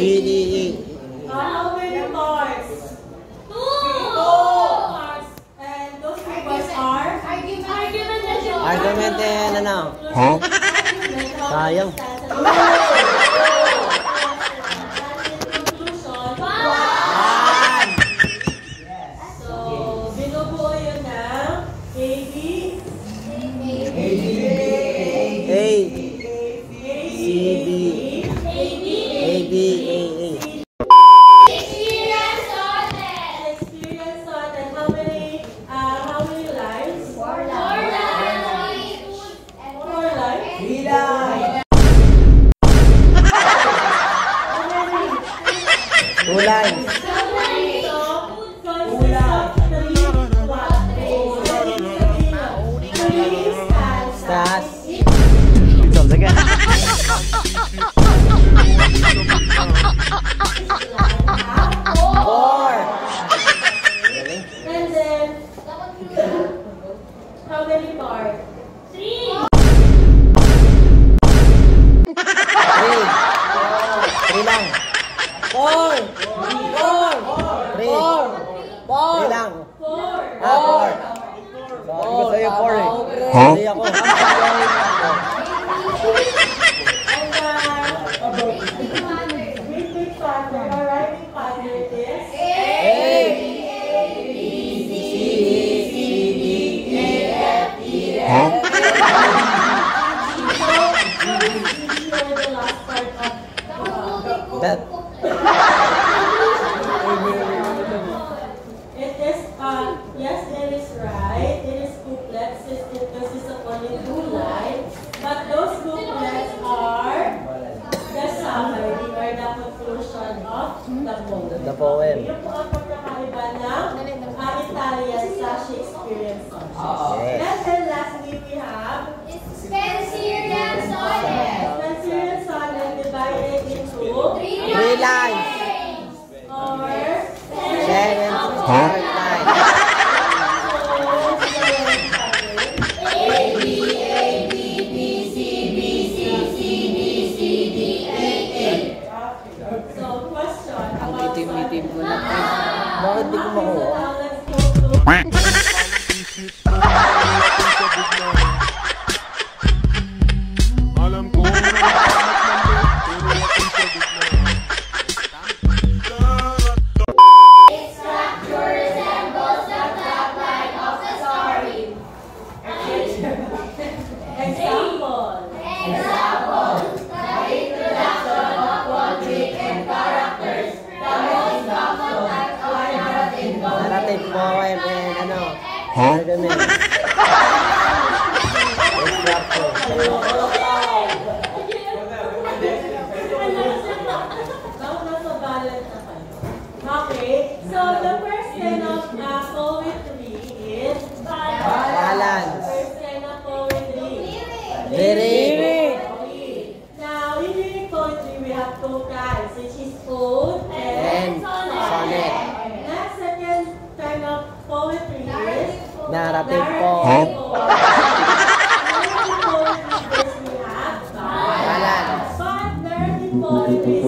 How many bars? 2 bars. And those 2 bars are? Argument and ano? Huh? Sayang. How many bars? 3 lang. 4 lang. 4 Gusto sa'yo 4 eh. Hindi ako. Yes, it is right. It is couplets. It consists of only 2 lines. But those couplets are the summary or the conclusion of the poem. The poem. Yung po ang pagkakaiba ng Italian sa Shakespearean song. Yes. And then lastly, we have Spenserian sonnet. Spenserian sonnet divided into 3 lines. Or 7 lines. Bakit di ko makuha? Alam ko na Its structure resembles the plotline of the story. Example. The introduction of conflict and characters. The most common type of narrative Narrative poem and ano? Argument. Okay, so the first kind of poetry is Balance. First kind of poetry. Lyric. Now, in lyric poetry, we have 2 kinds, which is ode And sonnet. Next, second kind of poetry is Narrative poem. Narrative poetry, first we have Balance. but narrative poetry